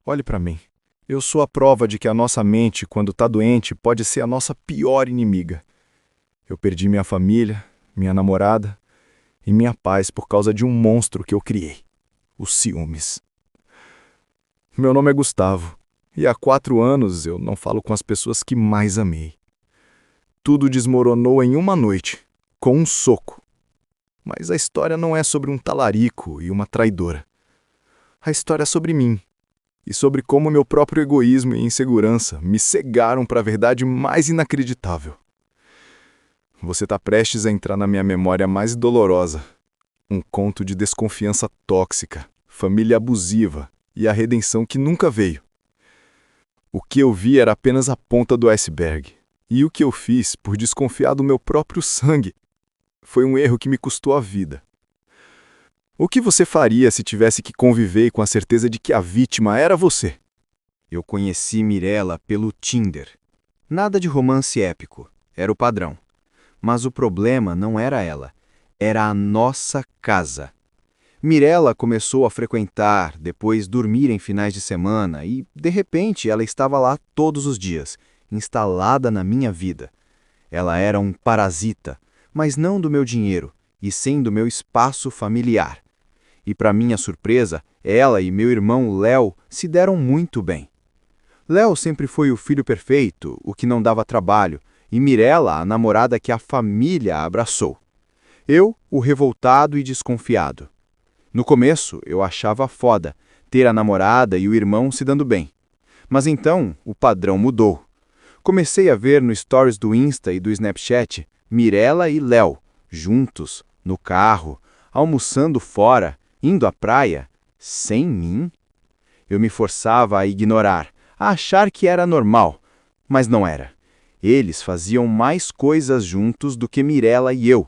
Olhe para mim. Eu sou a prova de que a nossa mente, quando está doente, pode ser a nossa pior inimiga. Eu perdi minha família, minha namorada e minha paz por causa de um monstro que eu criei: os ciúmes. Meu nome é Gustavo e há 4 anos eu não falo com as pessoas que mais amei. Tudo desmoronou em uma noite, com um soco. Mas a história não é sobre um talarico e uma traidora. A história é sobre mim e sobre como meu próprio egoísmo e insegurança me cegaram para a verdade mais inacreditável. Você está prestes a entrar na minha memória mais dolorosa. Um conto de desconfiança tóxica, família abusiva e a redenção que nunca veio. O que eu vi era apenas a ponta do iceberg. E o que eu fiz por desconfiar do meu próprio sangue foi um erro que me custou a vida. O que você faria se tivesse que conviver com a certeza de que a vítima era você? Eu conheci Mirella pelo Tinder. Nada de romance épico, era o padrão. Mas o problema não era ela, era a nossa casa. Mirella começou a frequentar, depois dormir em finais de semana e, de repente, ela estava lá todos os dias, instalada na minha vida. Ela era um parasita, mas não do meu dinheiro, e sim do meu espaço familiar. E, para minha surpresa, ela e meu irmão Léo se deram muito bem. Léo sempre foi o filho perfeito, o que não dava trabalho, e Mirella a namorada que a família abraçou. Eu, o revoltado e desconfiado. No começo, eu achava foda ter a namorada e o irmão se dando bem. Mas então, o padrão mudou. Comecei a ver no stories do Insta e do Snapchat Mirella e Léo, juntos, no carro, almoçando fora, indo à praia, sem mim. Eu me forçava a ignorar, a achar que era normal, mas não era. Eles faziam mais coisas juntos do que Mirella e eu.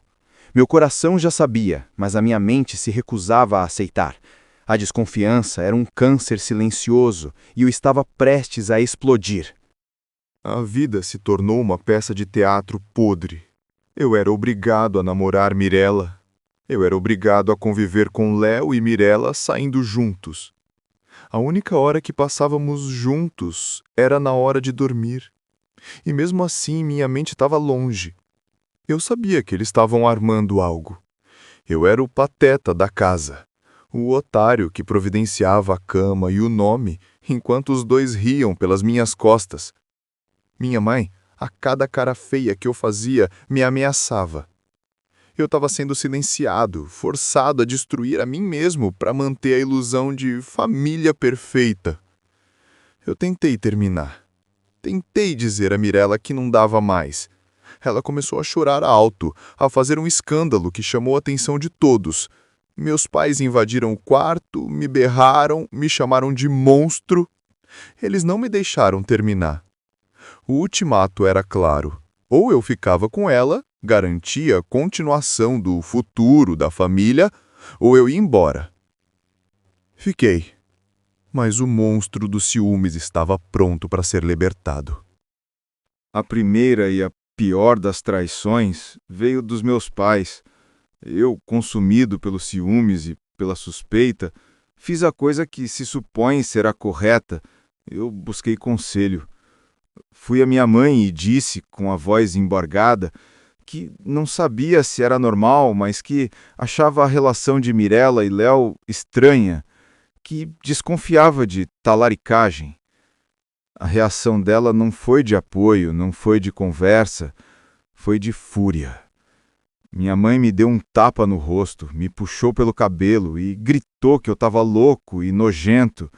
Meu coração já sabia, mas a minha mente se recusava a aceitar. A desconfiança era um câncer silencioso e eu estava prestes a explodir. A vida se tornou uma peça de teatro podre. Eu era obrigado a namorar Mirella. Eu era obrigado a conviver com Léo e Mirella saindo juntos. A única hora que passávamos juntos era na hora de dormir. E mesmo assim minha mente estava longe. Eu sabia que eles estavam armando algo. Eu era o pateta da casa, o otário que providenciava a cama e o nome, enquanto os dois riam pelas minhas costas. Minha mãe, a cada cara feia que eu fazia, me ameaçava. Eu estava sendo silenciado, forçado a destruir a mim mesmo para manter a ilusão de família perfeita. Eu tentei terminar. Tentei dizer a Mirella que não dava mais. Ela começou a chorar alto, a fazer um escândalo que chamou a atenção de todos. Meus pais invadiram o quarto, me berraram, me chamaram de monstro. Eles não me deixaram terminar. O ultimato era claro. Ou eu ficava com ela, garantia a continuação do futuro da família, ou eu ia embora. Fiquei. Mas o monstro dos ciúmes estava pronto para ser libertado. A primeira e a pior das traições veio dos meus pais. Eu, consumido pelos ciúmes e pela suspeita, fiz a coisa que se supõe ser a correta. Eu busquei conselho. Fui à minha mãe e disse, com a voz embargada, que não sabia se era normal, mas que achava a relação de Mirella e Léo estranha, que desconfiava de talaricagem. A reação dela não foi de apoio, não foi de conversa, foi de fúria. Minha mãe me deu um tapa no rosto, me puxou pelo cabelo e gritou que eu estava louco e nojento.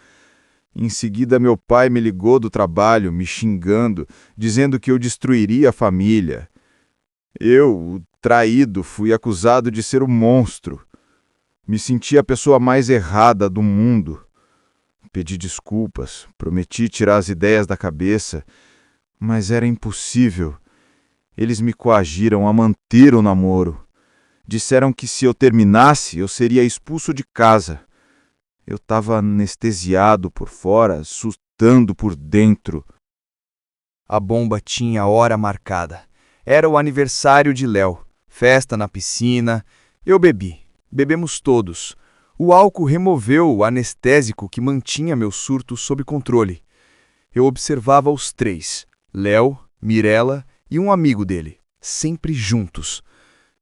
Em seguida, meu pai me ligou do trabalho, me xingando, dizendo que eu destruiria a família. Eu, o traído, fui acusado de ser um monstro. Me senti a pessoa mais errada do mundo. Pedi desculpas, prometi tirar as ideias da cabeça, mas era impossível. Eles me coagiram a manter o namoro. Disseram que se eu terminasse, eu seria expulso de casa. Eu estava anestesiado por fora, assustando por dentro. A bomba tinha hora marcada. Era o aniversário de Léo. Festa na piscina. Eu bebi. Bebemos todos. O álcool removeu o anestésico que mantinha meu surto sob controle. Eu observava os três, Léo, Mirella e um amigo dele, sempre juntos.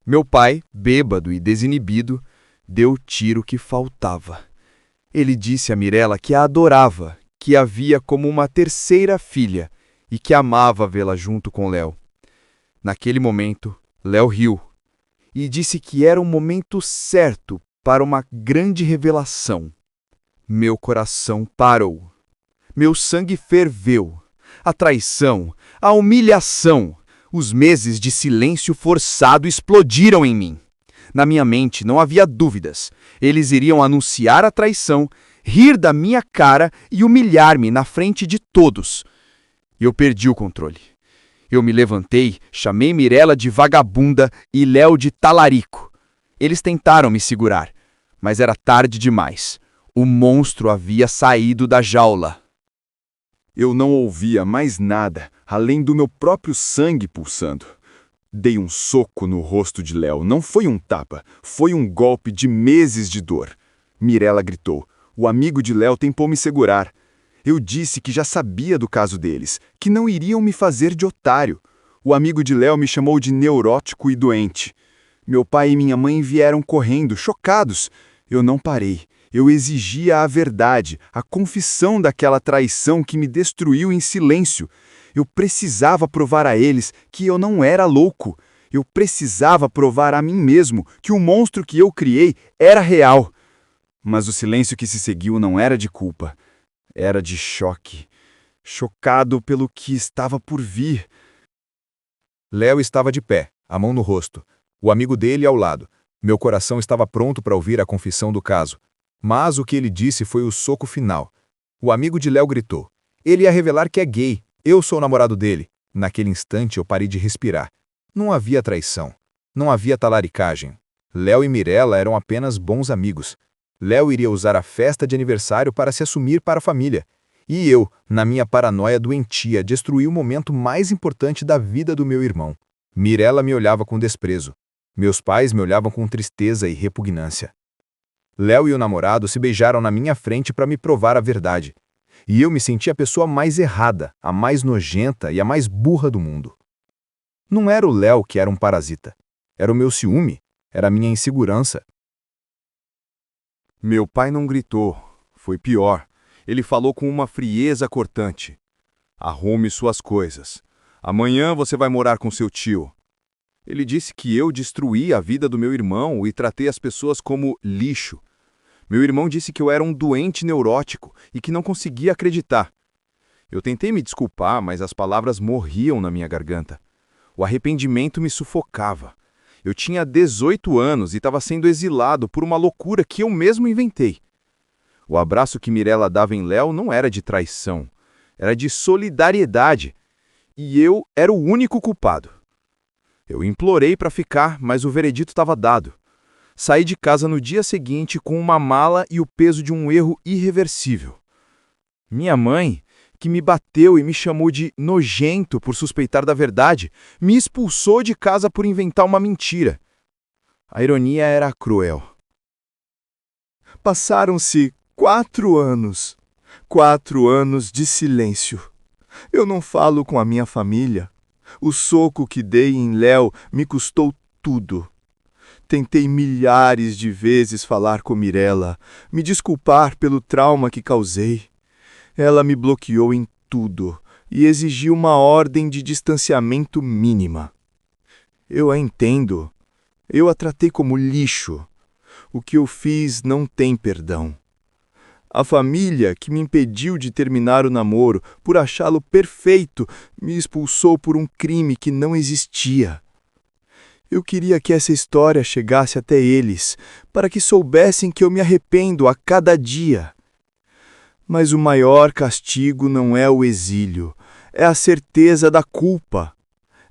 Meu pai, bêbado e desinibido, deu o tiro que faltava. Ele disse a Mirella que a adorava, que a via como uma terceira filha e que amava vê-la junto com Léo. Naquele momento, Léo riu e disse que era o momento certo para uma grande revelação. Meu coração parou. Meu sangue ferveu. A traição, a humilhação, os meses de silêncio forçado explodiram em mim. Na minha mente não havia dúvidas. Eles iriam anunciar a traição, rir da minha cara e humilhar-me na frente de todos. Eu perdi o controle. Eu me levantei, chamei Mirella de vagabunda e Léo de talarico. Eles tentaram me segurar, mas era tarde demais. O monstro havia saído da jaula. Eu não ouvia mais nada, além do meu próprio sangue pulsando. Dei um soco no rosto de Léo. Não foi um tapa, foi um golpe de meses de dor. Mirella gritou. O amigo de Léo tentou me segurar. Eu disse que já sabia do caso deles, que não iriam me fazer de otário. O amigo de Léo me chamou de neurótico e doente. Meu pai e minha mãe vieram correndo, chocados. Eu não parei. Eu exigia a verdade, a confissão daquela traição que me destruiu em silêncio. Eu precisava provar a eles que eu não era louco. Eu precisava provar a mim mesmo que o monstro que eu criei era real. Mas o silêncio que se seguiu não era de culpa. Era de choque. Chocado pelo que estava por vir. Léo estava de pé, a mão no rosto. O amigo dele ao lado. Meu coração estava pronto para ouvir a confissão do caso. Mas o que ele disse foi o soco final. O amigo de Léo gritou. Ele ia revelar que é gay. Eu sou o namorado dele. Naquele instante eu parei de respirar. Não havia traição. Não havia talaricagem. Léo e Mirella eram apenas bons amigos. Léo iria usar a festa de aniversário para se assumir para a família. E eu, na minha paranoia doentia, destruí o momento mais importante da vida do meu irmão. Mirella me olhava com desprezo. Meus pais me olhavam com tristeza e repugnância. Léo e o namorado se beijaram na minha frente para me provar a verdade. E eu me senti a pessoa mais errada, a mais nojenta e a mais burra do mundo. Não era o Léo que era um parasita. Era o meu ciúme, era a minha insegurança. Meu pai não gritou. Foi pior. Ele falou com uma frieza cortante. Arrume suas coisas. Amanhã você vai morar com seu tio. Ele disse que eu destruí a vida do meu irmão e tratei as pessoas como lixo. Meu irmão disse que eu era um doente neurótico e que não conseguia acreditar. Eu tentei me desculpar, mas as palavras morriam na minha garganta. O arrependimento me sufocava. Eu tinha 18 anos e estava sendo exilado por uma loucura que eu mesmo inventei. O abraço que Mirella dava em Léo não era de traição, era de solidariedade. E eu era o único culpado. Eu implorei para ficar, mas o veredito estava dado. Saí de casa no dia seguinte com uma mala e o peso de um erro irreversível. Minha mãe, que me bateu e me chamou de nojento por suspeitar da verdade, me expulsou de casa por inventar uma mentira. A ironia era cruel. Passaram-se 4 anos. 4 anos de silêncio. Eu não falo com a minha família. O soco que dei em Léo me custou tudo. Tentei milhares de vezes falar com Mirella, me desculpar pelo trauma que causei. Ela me bloqueou em tudo e exigiu uma ordem de distanciamento mínima. Eu a entendo. Eu a tratei como lixo. O que eu fiz não tem perdão. A família, que me impediu de terminar o namoro por achá-lo perfeito, me expulsou por um crime que não existia. Eu queria que essa história chegasse até eles, para que soubessem que eu me arrependo a cada dia. Mas o maior castigo não é o exílio, é a certeza da culpa.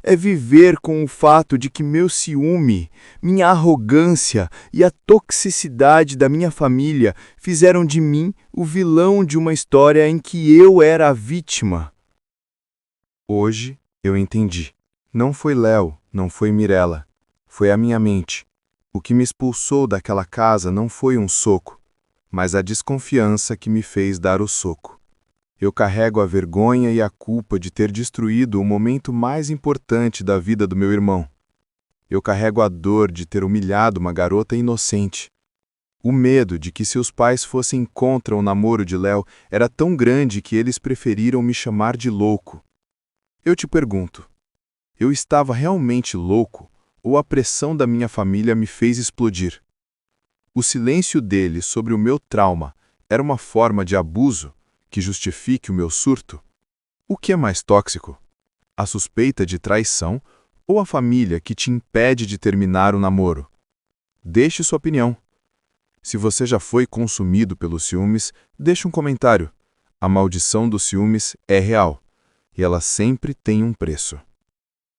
É viver com o fato de que meu ciúme, minha arrogância e a toxicidade da minha família fizeram de mim o vilão de uma história em que eu era a vítima. Hoje eu entendi. Não foi Léo, não foi Mirella. Foi a minha mente. O que me expulsou daquela casa não foi um soco. mas a desconfiança que me fez dar o soco. Eu carrego a vergonha e a culpa de ter destruído o momento mais importante da vida do meu irmão. Eu carrego a dor de ter humilhado uma garota inocente. O medo de que seus pais fossem contra o namoro de Léo era tão grande que eles preferiram me chamar de louco. Eu te pergunto, eu estava realmente louco ou a pressão da minha família me fez explodir? O silêncio deles sobre o meu trauma era uma forma de abuso que justifique o meu surto? O que é mais tóxico? A suspeita de traição ou a família que te impede de terminar o namoro? Deixe sua opinião. Se você já foi consumido pelos ciúmes, deixe um comentário. A maldição dos ciúmes é real e ela sempre tem um preço.